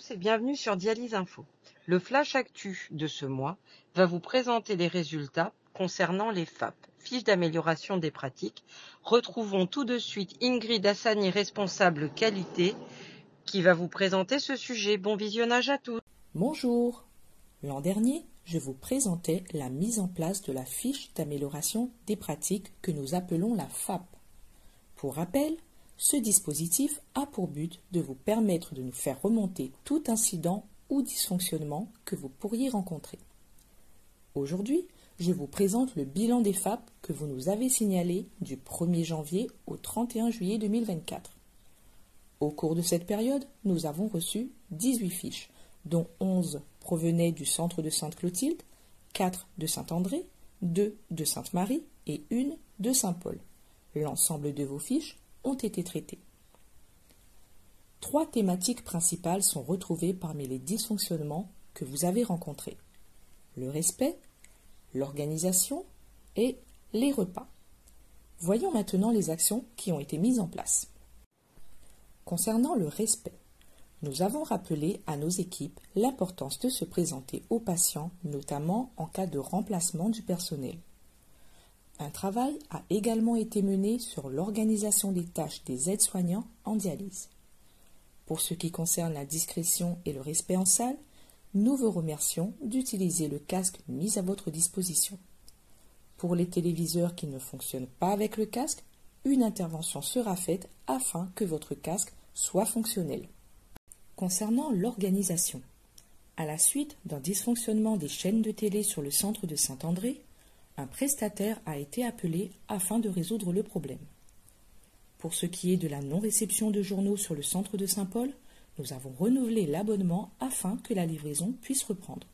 Et bienvenue sur Dialyse Info. Le flash actu de ce mois va vous présenter les résultats concernant les FAP, fiches d'amélioration des pratiques. Retrouvons tout de suite Ingrid Hassani, responsable qualité, qui va vous présenter ce sujet. Bon visionnage à tous. Bonjour. L'an dernier, je vous présentais la mise en place de la fiche d'amélioration des pratiques que nous appelons la FAP. Pour rappel, ce dispositif a pour but de vous permettre de nous faire remonter tout incident ou dysfonctionnement que vous pourriez rencontrer. Aujourd'hui, je vous présente le bilan des FAP que vous nous avez signalé du 1er janvier au 31 juillet 2024. Au cours de cette période, nous avons reçu 18 fiches, dont 11 provenaient du centre de Sainte-Clotilde, 4 de Saint-André, 2 de Sainte-Marie et 1 de Saint-Paul. L'ensemble de vos fiches ont été traitées. 3 thématiques principales sont retrouvées parmi les dysfonctionnements que vous avez rencontrés. Le respect, l'organisation et les repas. Voyons maintenant les actions qui ont été mises en place. Concernant le respect, nous avons rappelé à nos équipes l'importance de se présenter aux patients, notamment en cas de remplacement du personnel. Un travail a également été mené sur l'organisation des tâches des aides-soignants en dialyse. Pour ce qui concerne la discrétion et le respect en salle, nous vous remercions d'utiliser le casque mis à votre disposition. Pour les téléviseurs qui ne fonctionnent pas avec le casque, une intervention sera faite afin que votre casque soit fonctionnel. Concernant l'organisation, à la suite d'un dysfonctionnement des chaînes de télé sur le centre de Saint-André, un prestataire a été appelé afin de résoudre le problème. Pour ce qui est de la non-réception de journaux sur le centre de Saint-Paul, nous avons renouvelé l'abonnement afin que la livraison puisse reprendre.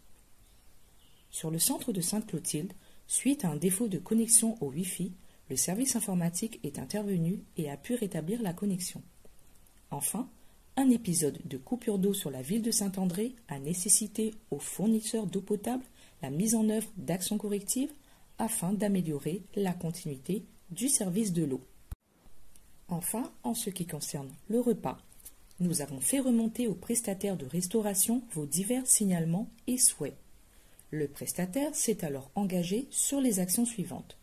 Sur le centre de Sainte-Clotilde, suite à un défaut de connexion au Wi-Fi, le service informatique est intervenu et a pu rétablir la connexion. Enfin, un épisode de coupure d'eau sur la ville de Saint-André a nécessité aux fournisseurs d'eau potable la mise en œuvre d'actions correctives afin d'améliorer la continuité du service de l'eau. Enfin, en ce qui concerne le repas, nous avons fait remonter au prestataire de restauration vos divers signalements et souhaits. Le prestataire s'est alors engagé sur les actions suivantes.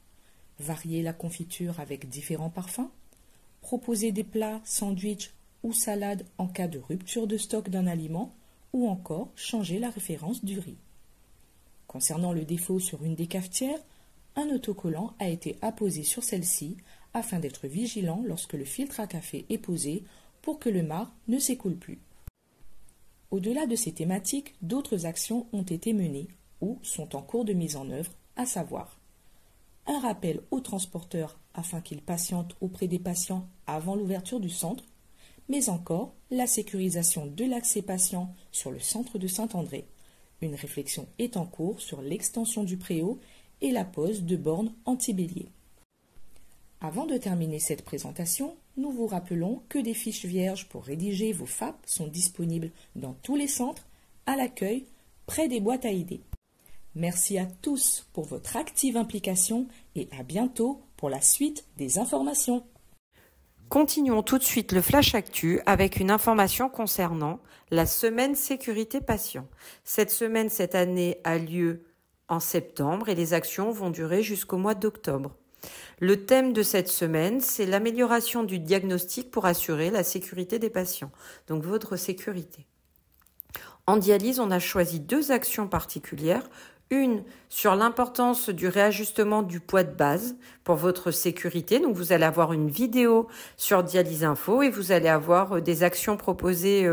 Varier la confiture avec différents parfums, proposer des plats, sandwichs ou salades en cas de rupture de stock d'un aliment, ou encore changer la référence du riz. Concernant le défaut sur une des cafetières, un autocollant a été apposé sur celle-ci afin d'être vigilant lorsque le filtre à café est posé pour que le marc ne s'écoule plus. Au-delà de ces thématiques, d'autres actions ont été menées ou sont en cours de mise en œuvre, à savoir un rappel aux transporteurs afin qu'ils patientent auprès des patients avant l'ouverture du centre, mais encore la sécurisation de l'accès patient sur le centre de Saint-André. Une réflexion est en cours sur l'extension du préau et la pose de bornes anti-bélier. Avant de terminer cette présentation, nous vous rappelons que des fiches vierges pour rédiger vos FAP sont disponibles dans tous les centres, à l'accueil, près des boîtes à idées. Merci à tous pour votre active implication et à bientôt pour la suite des informations. Continuons tout de suite le flash actu avec une information concernant la semaine sécurité patient. Cette semaine, cette année, a lieu en septembre et les actions vont durer jusqu'au mois d'octobre. Le thème de cette semaine, c'est l'amélioration du diagnostic pour assurer la sécurité des patients, donc votre sécurité. En dialyse, on a choisi 2 actions particulières. Une sur l'importance du réajustement du poids de base pour votre sécurité. Donc, vous allez avoir une vidéo sur Dialyse Info et vous allez avoir des actions proposées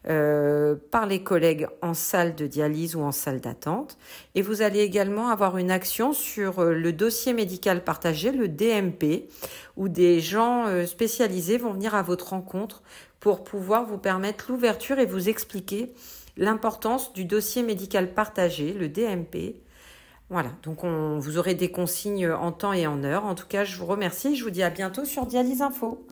par les collègues en salle de dialyse ou en salle d'attente. Et vous allez également avoir une action sur le dossier médical partagé, le DMP, où des gens spécialisés vont venir à votre rencontre pour pouvoir vous permettre l'ouverture et vous expliquer l'importance du dossier médical partagé, le DMP. Voilà, donc vous aurez des consignes en temps et en heure. En tout cas, je vous remercie et je vous dis à bientôt sur Dialyse Info.